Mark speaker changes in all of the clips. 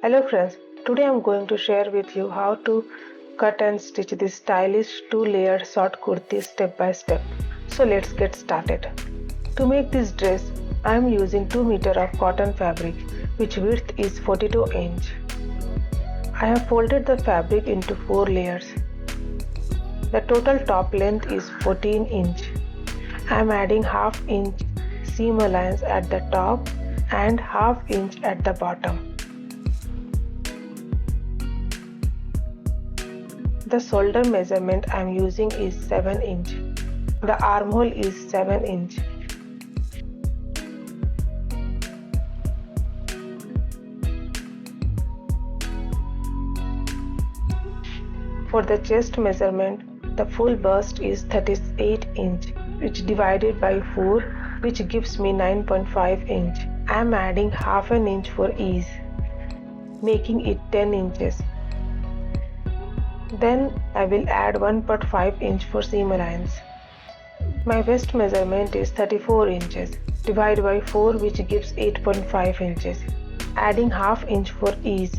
Speaker 1: Hello friends, today I'm going to share with you how to cut and stitch this stylish 2-layer short kurti step by step. So let's get started. To make this dress, I'm using 2 meter of cotton fabric which width is 42 inch. I have folded the fabric into 4 layers. The total top length is 14 inch. I'm adding half inch seam allowance at the top and half inch at the bottom. The shoulder measurement I am using is 7 inch. The armhole is 7 inch. For the chest measurement, the full bust is 38 inch, which divided by 4, which gives me 9.5 inch. I am adding half an inch for ease, making it 10 inches. Then I will add 1.5 inch for seam allowance. My waist measurement is 34 inches. Divide by 4 which gives 8.5 inches. Adding half inch for ease,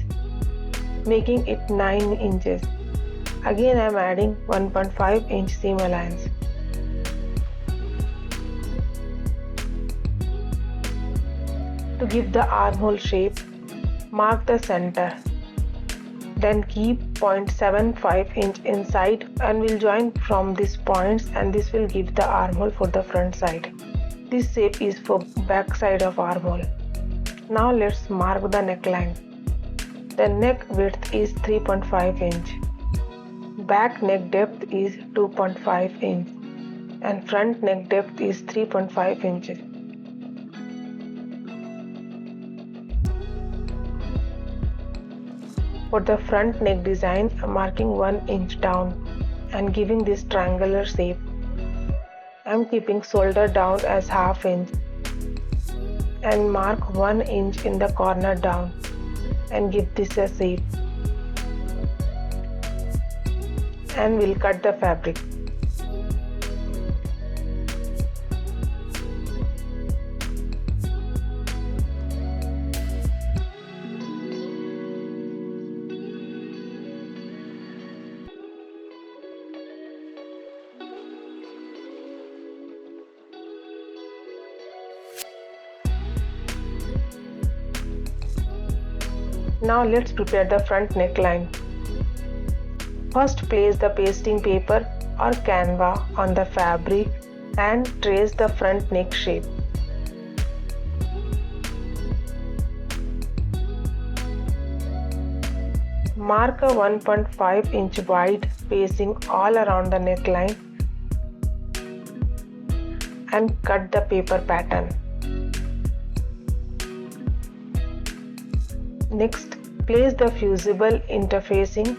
Speaker 1: making it 9 inches. Again I am adding 1.5 inch seam allowance. To give the armhole shape, mark the center. Then keep 0.75 inch inside and will join from these points, and this will give the armhole for the front side. This shape is for back side of armhole. Now let's mark the neckline. The neck width is 3.5 inch. Back neck depth is 2.5 inch and front neck depth is 3.5 inches. For the front neck design, I am marking 1 inch down and giving this triangular shape. I am keeping shoulder down as half inch and mark 1 inch in the corner down and give this a shape. And we'll cut the fabric. Now let's prepare the front neckline. First place the pasting paper or canvas on the fabric and trace the front neck shape. Mark a 1.5 inch wide spacing all around the neckline and cut the paper pattern. Next, place the fusible interfacing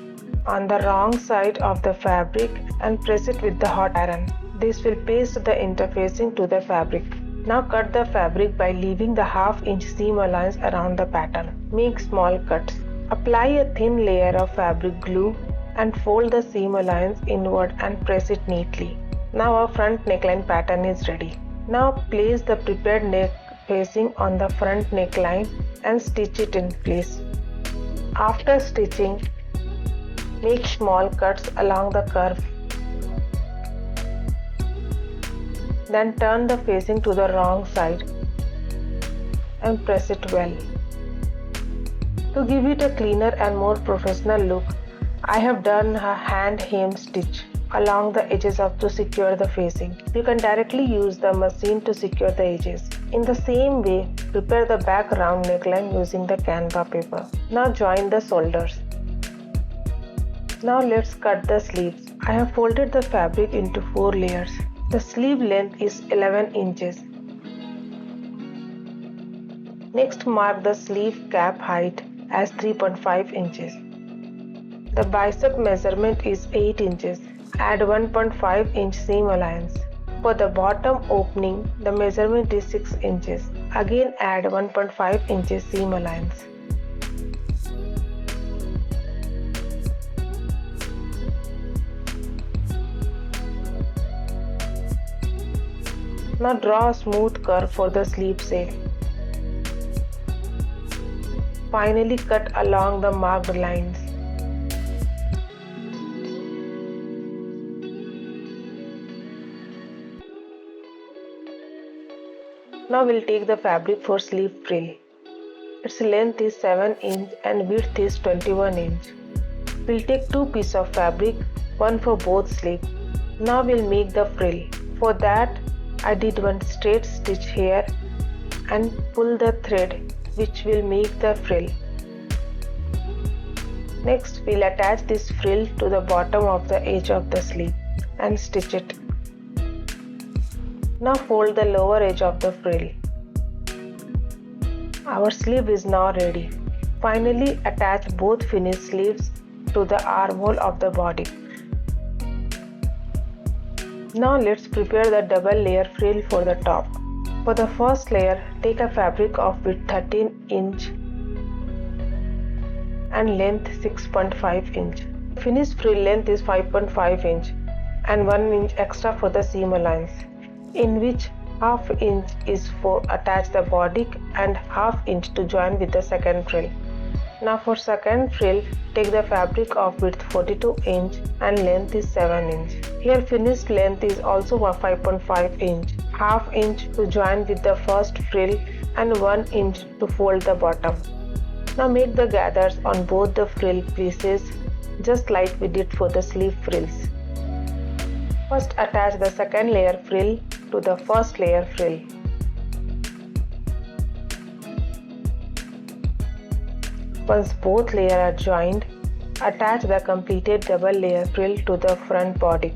Speaker 1: on the wrong side of the fabric and press it with the hot iron. This will paste the interfacing to the fabric. Now cut the fabric by leaving the half inch seam allowance around the pattern. Make small cuts. Apply a thin layer of fabric glue and fold the seam allowance inward and press it neatly. Now our front neckline pattern is ready. Now place the prepared neck facing on the front neckline and stitch it in place. After stitching, make small cuts along the curve. Then turn the facing to the wrong side and press it well. To give it a cleaner and more professional look, I have done a hand hem stitch along the edges to secure the facing. You can directly use the machine to secure the edges. In the same way, prepare the back round neckline using the canvas paper. Now join the shoulders. Now let's cut the sleeves. I have folded the fabric into 4 layers. The sleeve length is 11 inches. Next, mark the sleeve cap height as 3.5 inches. The bicep measurement is 8 inches. Add 1.5 inch seam allowance. For the bottom opening, the measurement is 6 inches. Again add 1.5 inches seam allowance. Now draw a smooth curve for the sleeve shape. Finally, cut along the marked lines. Now we'll take the fabric for sleeve frill. Its length is 7 inch and width is 21 inch. We'll take two pieces of fabric, one for both sleeves. Now we'll make the frill. For that, I did one straight stitch here and pull the thread which will make the frill. Next, we'll attach this frill to the bottom of the edge of the sleeve and stitch it. Now fold the lower edge of the frill. Our sleeve is now ready. Finally, attach both finished sleeves to the armhole of the body. Now let's prepare the double layer frill for the top. For the first layer, take a fabric of width 13 inch and length 6.5 inch. Finished frill length is 5.5 inch and 1 inch extra for the seam allowance, in which half inch is for attach the bodice and half inch to join with the second frill. Now for second frill, take the fabric of width 42 inch and length is 7 inch. Here finished length is also 5.5 inch, half inch to join with the first frill and 1 inch to fold the bottom. Now make the gathers on both the frill pieces just like we did for the sleeve frills. First attach the second layer frill to the first layer frill. Once both layers are joined, attach the completed double layer frill to the front body.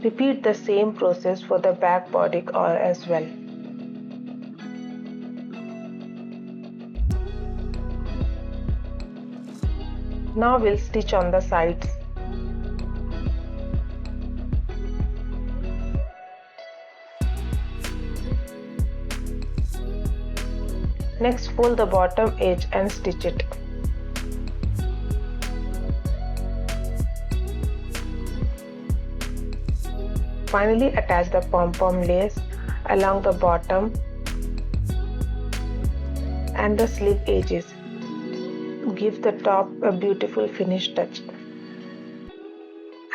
Speaker 1: Repeat the same process for the back body as well. Now we'll stitch on the sides. Next, fold the bottom edge and stitch it. Finally, attach the pom-pom lace along the bottom and the sleeve edges. Give the top a beautiful finish touch.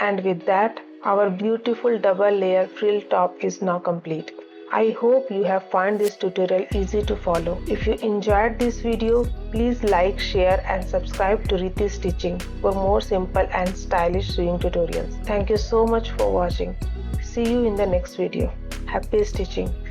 Speaker 1: And with that, our beautiful double layer frill top is now complete. I hope you have found this tutorial easy to follow. If you enjoyed this video, please like, share and subscribe to Riti Stitching for more simple and stylish sewing tutorials. Thank you so much for watching. See you in the next video. Happy stitching!